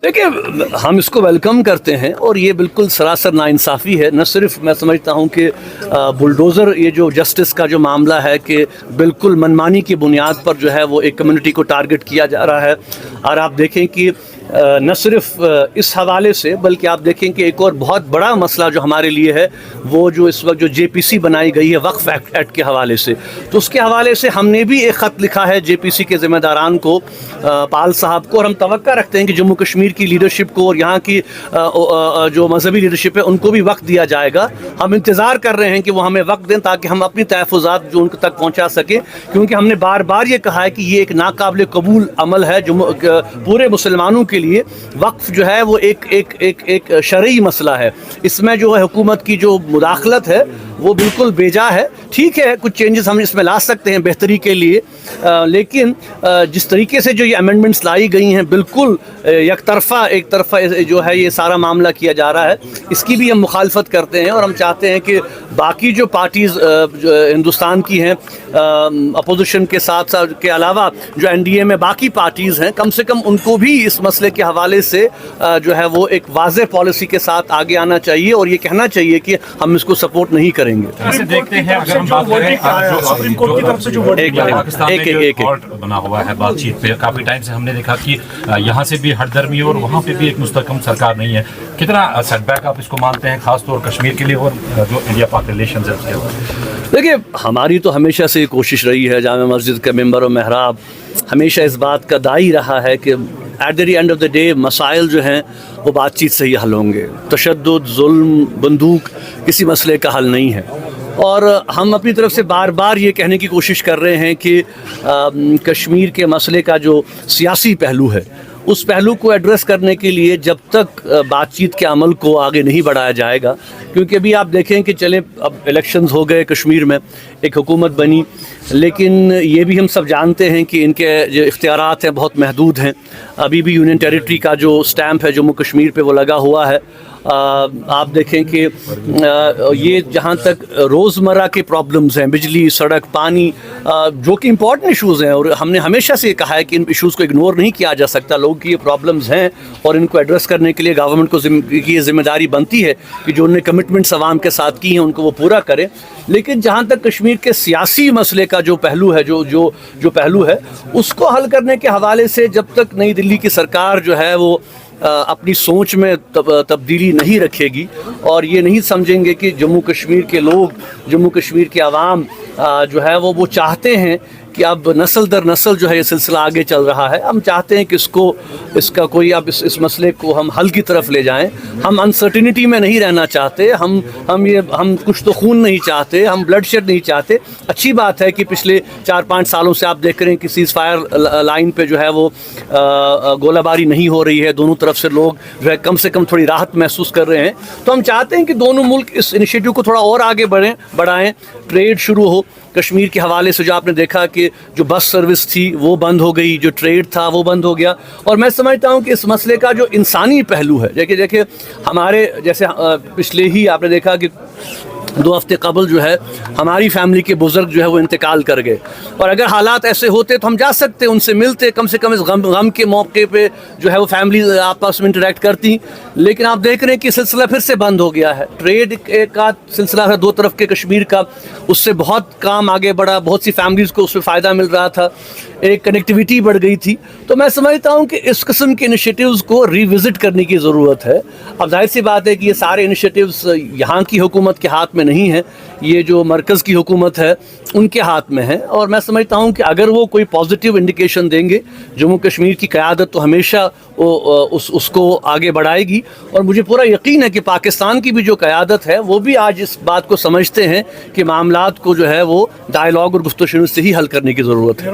دیکھیں ہم اس کو ویلکم کرتے ہیں اور یہ بالکل سراسر ناانصافی ہے. نہ صرف میں سمجھتا ہوں کہ بلڈوزر یہ جو جسٹس کا جو معاملہ ہے کہ بالکل منمانی کی بنیاد پر جو ہے وہ ایک کمیونٹی کو ٹارگٹ کیا جا رہا ہے. اور آپ دیکھیں کہ نہ صرف اس حوالے سے بلکہ آپ دیکھیں کہ ایک اور بہت بڑا مسئلہ جو ہمارے لیے ہے وہ جو اس وقت جو جے پی سی بنائی گئی ہے وقف ایکٹ کے حوالے سے، تو اس کے حوالے سے ہم نے بھی ایک خط لکھا ہے جے پی سی کے ذمہ داران کو، پال صاحب کو، اور ہم توقع رکھتے ہیں کہ جموں کشمیر کی لیڈرشپ کو اور یہاں کی جو مذہبی لیڈرشپ ہے ان کو بھی وقت دیا جائے گا. ہم انتظار کر رہے ہیں کہ وہ ہمیں وقت دیں تاکہ ہم اپنی تحفظات جو ان تک پہنچا سکیں، کیونکہ ہم نے بار بار یہ کہا ہے کہ یہ ایک ناقابل قبول عمل ہے پورے مسلمانوں کے لیے. وقف جو ہے وہ ایک شرعی مسئلہ ہے، اس میں جو ہے حکومت کی جو مداخلت ہے وہ بالکل بیجا ہے. ٹھیک ہے کچھ چینجز ہم اس میں لا سکتے ہیں بہتری کے لیے، لیکن جس طریقے سے جو یہ امینڈمنٹس لائی گئی ہیں بالکل ایک طرفہ جو ہے یہ سارا معاملہ کیا جا رہا ہے، اس کی بھی ہم مخالفت کرتے ہیں. اور ہم چاہتے ہیں کہ باقی جو پارٹیز ہندوستان کی ہیں اپوزیشن کے ساتھ کے علاوہ جو این ڈی اے میں باقی پارٹیز ہیں، کم سے کم ان کو بھی اس مسئلے کے حوالے سے جو ہے وہ ایک واضح پالیسی کے ساتھ آگے آنا چاہیے اور یہ کہنا چاہیے کہ ہم اس کو سپورٹ نہیں کریں گے. دیکھتے ہیں اگر ہم بات کریں سپریم کورٹ کی طرف سے جو پاکستان میں جو ریکارڈ بنا ہوا ہے بات چیت پہ، کافی ٹائم سے ہم نے دیکھا کہ یہاں سے بھی ہٹ درمی اور وہاں پہ بھی ایک مستحکم سرکار نہیں ہے. کتنا سیٹ بیک آپ اس کو مانتے ہیں خاص طور کشمیر کے لیے اور جو انڈیا پاک ریلیشنز ہے اس کے حوالے؟ دیکھیے ہماری تو ہمیشہ سے کوشش رہی ہے، جامع مسجد کا ممبر و محراب ہمیشہ اس بات کا داعی رہا ہے کہ at the end of the day مسائل جو ہیں وہ بات چیت سے ہی حل ہوں گے. تشدد، ظلم، بندوق کسی مسئلے کا حل نہیں ہے. اور ہم اپنی طرف سے بار بار یہ کہنے کی کوشش کر رہے ہیں کہ کشمیر کے مسئلے کا جو سیاسی پہلو ہے اس پہلو کو ایڈریس کرنے کے لیے جب تک بات چیت کے عمل کو آگے نہیں بڑھایا جائے گا، کیونکہ ابھی آپ دیکھیں کہ چلیں اب الیکشنز ہو گئے کشمیر میں، ایک حکومت بنی، لیکن یہ بھی ہم سب جانتے ہیں کہ ان کے جو اختیارات ہیں بہت محدود ہیں. ابھی بھی یونین ٹیریٹری کا جو سٹیمپ ہے جموں کشمیر پہ وہ لگا ہوا ہے. آپ دیکھیں کہ یہ جہاں تک روزمرہ کے پرابلمز ہیں، بجلی، سڑک، پانی، جو کہ امپورٹنٹ ایشوز ہیں، اور ہم نے ہمیشہ سے یہ کہا ہے کہ ان ایشوز کو اگنور نہیں کیا جا سکتا. لوگوں کی یہ پرابلمز ہیں اور ان کو ایڈریس کرنے کے لیے گورنمنٹ کو کی یہ ذمہ داری بنتی ہے کہ جو انہوں نے کمٹمنٹس عوام کے ساتھ کی ہیں ان کو وہ پورا کرے. لیکن جہاں تک کشمیر کے سیاسی مسئلے کا جو پہلو ہے جو پہلو ہے اس کو حل کرنے کے حوالے سے جب تک نئی دلی کی سرکار جو ہے وہ اپنی سوچ میں تبدیلی نہیں رکھے گی اور یہ نہیں سمجھیں گے کہ جموں کشمیر کے لوگ، جموں کشمیر کے عوام جو ہے وہ چاہتے ہیں کہ اب نسل در نسل جو ہے یہ سلسلہ آگے چل رہا ہے. ہم چاہتے ہیں کہ اس کا کوئی اب اس مسئلے کو ہم حل کی طرف لے جائیں. ہم انسرٹینٹی میں نہیں رہنا چاہتے، ہم کچھ تو خون نہیں چاہتے، ہم بلڈ شیڈ نہیں چاہتے. اچھی بات ہے کہ پچھلے 4-5 سالوں سے آپ دیکھ رہے ہیں کہ سیز فائر لائن پہ جو ہے وہ گولہ باری نہیں ہو رہی ہے، دونوں طرف سے لوگ جو ہے کم سے کم تھوڑی راحت محسوس کر رہے ہیں. تو ہم چاہتے ہیں کہ دونوں ملک اس انیشیٹو کو تھوڑا اور آگے بڑھائیں. ٹریڈ شروع ہو کشمیر کے حوالے سے. جو آپ نے دیکھا کہ جو بس سروس تھی وہ بند ہو گئی، جو ٹریڈ تھا وہ بند ہو گیا. اور میں سمجھتا ہوں کہ اس مسئلے کا جو انسانی پہلو ہے، دیکھیں ہمارے جیسے پچھلے ہی آپ نے دیکھا کہ 2 ہفتے قبل جو ہے ہماری فیملی کے بزرگ جو ہے وہ انتقال کر گئے، اور اگر حالات ایسے ہوتے تو ہم جا سکتے، ان سے ملتے، کم سے کم اس غم کے موقع پہ جو ہے وہ فیملی آپس میں انٹریکٹ کرتی. لیکن آپ دیکھ رہے ہیں کہ سلسلہ پھر سے بند ہو گیا ہے. ٹریڈ کا سلسلہ ہے 2 طرف کے کشمیر کا، اس سے بہت کام آگے بڑھا، بہت سی فیملیز کو اس میں فائدہ مل رہا تھا، ایک کنیکٹیویٹی بڑھ گئی تھی. تو میں سمجھتا ہوں کہ اس قسم کے انیشیٹیوز کو ریوزٹ کرنے کی ضرورت ہے. اب ظاہر سی بات ہے کہ یہ سارے انیشیٹیوز یہاں کی حکومت کے ہاتھ میں نہیں ہیں، یہ جو مرکز کی حکومت ہے ان کے ہاتھ میں ہے. اور میں سمجھتا ہوں کہ اگر وہ کوئی پازیٹیو انڈیکیشن دیں گے، جموں کشمیر کی قیادت تو ہمیشہ اس کو آگے بڑھائے گی. اور مجھے پورا یقین ہے کہ پاکستان کی بھی جو قیادت ہے وہ بھی آج اس بات کو سمجھتے ہیں کہ معاملات کو جو ہے وہ ڈائیلاگ اور گفتگو سے ہی حل کرنے کی ضرورت ہے.